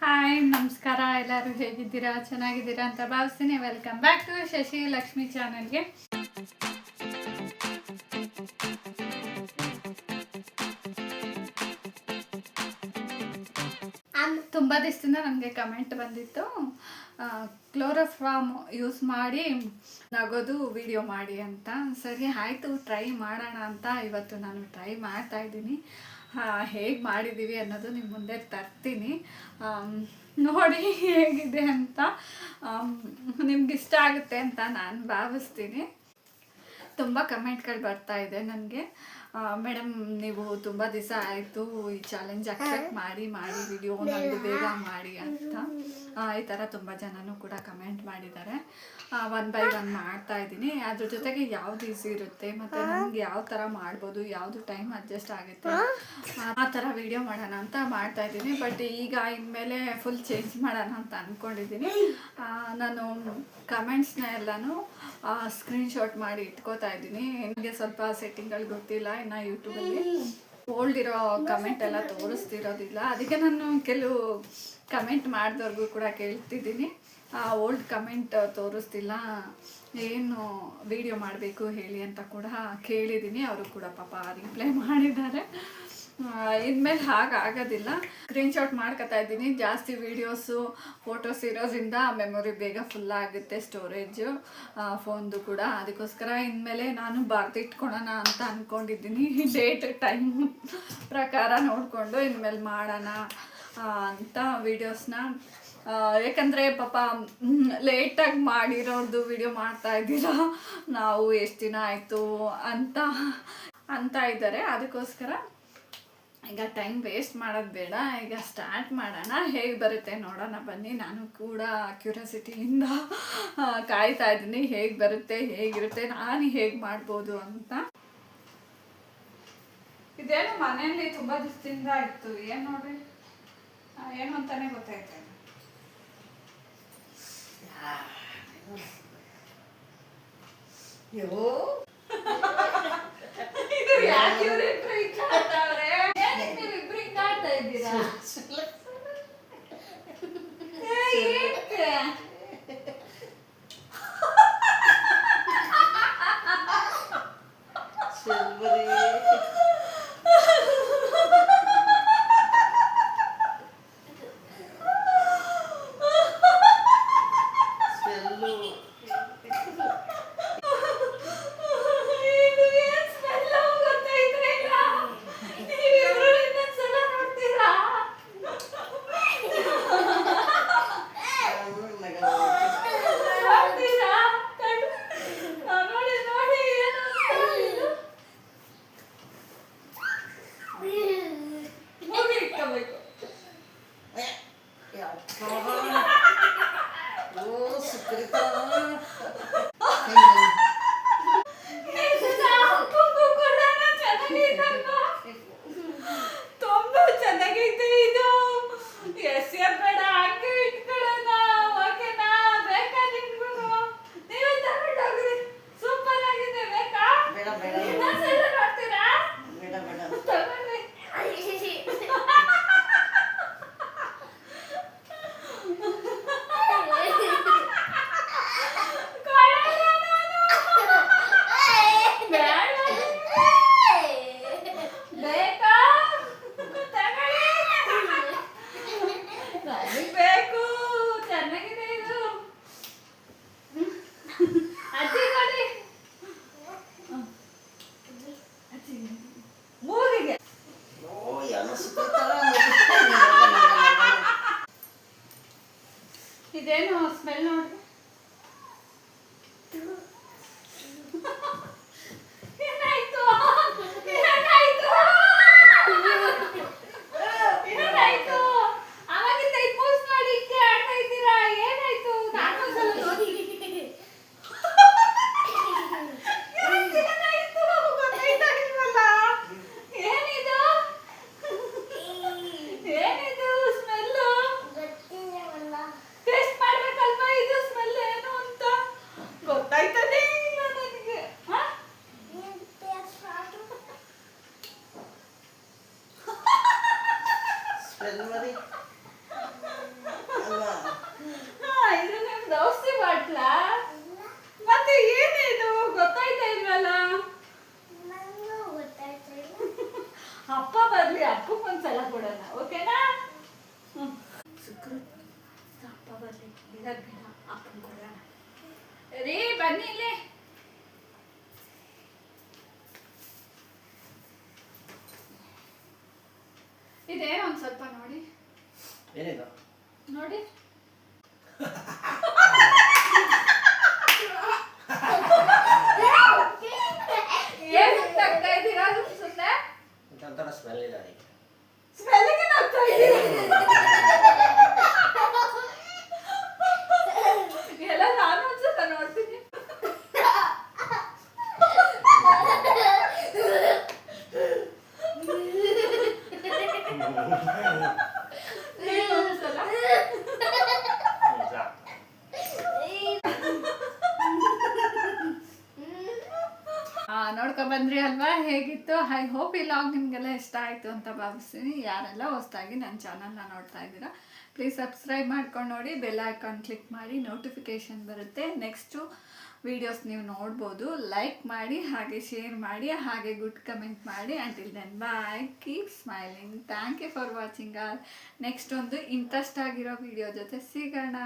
Hi ನಮಸ್ಕಾರ, ಎಲ್ಲರೂ ಹೇಗಿದ್ದೀರಾ? ಚೆನ್ನಾಗಿದ್ದೀರಾ ಅಂತ ಭಾವಿಸ್ತೀನಿ. Welcome back to Shashi Lakshmi ಚಾನಲ್ಗೆ. ತುಂಬ ದಿವಸದಿಂದ ನನಗೆ ಕಮೆಂಟ್ ಬಂದಿತ್ತು, ಕ್ಲೋರೋಫಾರ್ಮ್ ಯೂಸ್ ಮಾಡಿ ನಗೋದು ವಿಡಿಯೋ ಮಾಡಿ ಅಂತ. ಸರಿ ಆಯಿತು, ಟ್ರೈ ಮಾಡೋಣ ಅಂತ ಇವತ್ತು ನಾನು ಟ್ರೈ ಮಾಡ್ತಾಯಿದ್ದೀನಿ. ಹೇಗೆ ಮಾಡಿದ್ದೀವಿ ಅನ್ನೋದು ನಿಮ್ಮ ಮುಂದೆ ತರ್ತೀನಿ, ನೋಡಿ ಹೇಗಿದೆ ಅಂತ. ನಿಮ್ಗೆ ಇಷ್ಟ ಆಗುತ್ತೆ ಅಂತ ನಾನು ಭಾವಿಸ್ತೀನಿ. ತುಂಬ ಕಮೆಂಟ್ಗಳು ಬರ್ತಾ ಇದೆ ನನಗೆ, ಮೇಡಮ್ ನೀವು ತುಂಬ ದಿವಸ ಆಯಿತು ಈ ಚಾಲೆಂಜ್ ಅಕ್ಸೆಪ್ಟ್ ಮಾಡಿ ವಿಡಿಯೋ ನನಗೆ ಬೇಗ ಮಾಡಿ ಅಂತ. ಈ ಥರ ತುಂಬ ಜನನೂ ಕೂಡ ಕಮೆಂಟ್ ಮಾಡಿದ್ದಾರೆ. 1 by 1 ಮಾಡ್ತಾ ಇದ್ದೀನಿ. ಅದ್ರ ಜೊತೆಗೆ ಯಾವ್ದು ಈಸಿ ಇರುತ್ತೆ ಮತ್ತು ನನಗೆ ಯಾವ ಥರ ಮಾಡ್ಬೋದು, ಯಾವುದು ಟೈಮ್ ಅಡ್ಜಸ್ಟ್ ಆಗುತ್ತೆ ಆ ಥರ ವಿಡಿಯೋ ಮಾಡೋಣ ಅಂತ ಮಾಡ್ತಾ ಇದ್ದೀನಿ. ಬಟ್ ಈಗ ಇನ್ಮೇಲೆ ಫುಲ್ ಚೇಂಜ್ ಮಾಡೋಣ ಅಂತ ಅಂದ್ಕೊಂಡಿದ್ದೀನಿ. ನಾನು ಕಮೆಂಟ್ಸ್ನ ಎಲ್ಲನೂ ಸ್ಕ್ರೀನ್ಶಾಟ್ ಮಾಡಿ ಇಟ್ಕೋತಾ ಇದ್ದೀನಿ. ನನಗೆ ಸ್ವಲ್ಪ ಸೆಟ್ಟಿಂಗ್ಗಳು ಗೊತ್ತಿಲ್ಲ, ಇನ್ನು ಯೂಟ್ಯೂಬಲ್ಲಿ ಓಲ್ಡ್ ಇರೋ ಕಮೆಂಟ್ ಎಲ್ಲ ತೋರಿಸ್ತಿರೋದಿಲ್ಲ. ಅದಕ್ಕೆ ನಾನು ಕೆಲವು ಕಮೆಂಟ್ ಮಾಡಿದವ್ರಿಗೂ ಕೂಡ ಕೇಳ್ತಿದ್ದೀನಿ, ಓಲ್ಡ್ ಕಮೆಂಟ್ ತೋರಿಸ್ತಿಲ್ಲ, ಏನು ವಿಡಿಯೋ ಮಾಡಬೇಕು ಹೇಳಿ ಅಂತ ಕೂಡ ಕೇಳಿದ್ದೀನಿ. ಅವರು ಕೂಡ ಪಾಪ ರಿಪ್ಲೈ ಮಾಡಿದ್ದಾರೆ. ಇನ್ಮೇಲೆ ಹಾಗಾಗೋದಿಲ್ಲ. ಸ್ಕ್ರೀನ್ಶಾಟ್ ಮಾಡ್ಕೊತಾ ಇದ್ದೀನಿ. ಜಾಸ್ತಿ ವೀಡಿಯೋಸು ಫೋಟೋಸ್ ಇರೋದ್ರಿಂದ ಮೆಮೊರಿ ಬೇಗ ಫುಲ್ ಆಗುತ್ತೆ, ಸ್ಟೋರೇಜು ಫೋನ್ದು ಕೂಡ. ಅದಕ್ಕೋಸ್ಕರ ಇನ್ಮೇಲೆ ನಾನು ಬರೆದಿಟ್ಕೊಳೋಣ ಅಂತ ಅಂದ್ಕೊಂಡಿದ್ದೀನಿ. ಡೇಟ್ ಟೈಮ್ ಪ್ರಕಾರ ನೋಡಿಕೊಂಡು ಇನ್ಮೇಲೆ ಮಾಡೋಣ ಅಂತ ವೀಡಿಯೋಸ್ನ. ಯಾಕಂದರೆ ಪಾಪ ಲೇಟಾಗಿ ಮಾಡಿರೋದು ವಿಡಿಯೋ ಮಾಡ್ತಾ ಇದ್ದೀರಾ, ನಾವು ಎಷ್ಟು ದಿನ ಆಯಿತು ಅಂತ ಇದ್ದಾರೆ. ಅದಕ್ಕೋಸ್ಕರ ಈಗ ಟೈಮ್ ವೇಸ್ಟ್ ಮಾಡೋದು ಬೇಡ, ಈಗ ಸ್ಟಾರ್ಟ್ ಮಾಡೋಣ. ಹೇಗೆ ಬರುತ್ತೆ ನೋಡೋಣ ಬನ್ನಿ. ನಾನು ಕೂಡ ಕ್ಯೂರಿಯಾಸಿಟಿಯಿಂದ ಕಾಯ್ತಾ ಇದ್ದೀನಿ, ಹೇಗೆ ಬರುತ್ತೆ, ಹೇಗಿರುತ್ತೆ, ನಾನು ಹೇಗೆ ಮಾಡ್ಬೋದು ಅಂತ. ಇದೇನು ಮನೆಯಲ್ಲಿ ತುಂಬ ದಿವಸದಿಂದ ಇತ್ತು, ಏನು ನೋಡ್ರಿ ಏನು ಅಂತಾನೆ ಗೊತ್ತಾಯ್ತು. ಇದು ಯಾಕೆ ಇವ್ರಿಬ್ರು ಇಟ್ಟಾಡ್ತಾವ್ರೆ? ನೀವಿಬ್ರು ಇಟ್ಟಾಡ್ತಾ ಇದ್ದೀರಾ? ಅಪ್ಪ ಬರ್ಲಿ, ಅಪ್ಪಗೊಂದ್ಸಲ ಕೊಡೋಣ, ಓಕೆನಾ? ಸುಕೃತ್ ಅಪ್ಪ ಬರ್ಲಿ, ಇರೋದ್ ಬೇಡ, ಅಪ್ಪನ ಕೊಡೋಣ. ರೀ ಬನ್ನಿ ಇಲ್ಲಿ. ಇದೇನೋ ಒಂದ್ ಸ್ವಲ್ಪ ನೋಡಿ. ಏನಿದು ನೋಡಿ. ಏನಂತ ಆಗ್ತಾ ಇದ್ದೀರಾ ಸುಮ್ಮನೆ? ಒಂಥರ ಸ್ಮೆಲ್ ಇದೆ ಅದಕ್ಕೆ. ಸ್ಮೆಲ್ಲಿಗೆ ಆಗ್ತಾ ಇದ್ದೀರಾ? ಎಲ್ಲ ನಾನು ಒಂದ್ಸಲ ನೋಡ್ತೀನಿ. ನೋಡ್ಕೊ ಬಂದ್ರಿ ಅಲ್ವಾ, ಹೇಗಿತ್ತು? ಐ ಹೋಪ್ ಈ ಲಾಗ್ ನಿಮಗೆಲ್ಲ ಇಷ್ಟ ಆಯಿತು ಅಂತ ಭಾವಿಸ್ತೀನಿ. ಯಾರೆಲ್ಲ ಹೊಸದಾಗಿ ನನ್ನ ಚಾನಲ್ನ ನೋಡ್ತಾ ಇದ್ದೀರಾ ಪ್ಲೀಸ್ ಸಬ್ಸ್ಕ್ರೈಬ್ ಮಾಡ್ಕೊಂಡು ನೋಡಿ, ಬೆಲ್ ಐಕಾನ್ ಕ್ಲಿಕ್ ಮಾಡಿ, ನೋಟಿಫಿಕೇಷನ್ ಬರುತ್ತೆ. ನೆಕ್ಸ್ಟು ವೀಡಿಯೋಸ್ ನೀವು ನೋಡ್ಬೋದು. ಲೈಕ್ ಮಾಡಿ, ಹಾಗೆ ಶೇರ್ ಮಾಡಿ, ಹಾಗೆ ಗುಡ್ ಕಮೆಂಟ್ ಮಾಡಿ. Until then bye, keep smiling. Thank you for watching all. Next ಒಂದು ಇಂಟ್ರೆಸ್ಟ್ ಆಗಿರೋ ವಿಡಿಯೋ ಜೊತೆ ಸಿಗೋಣ.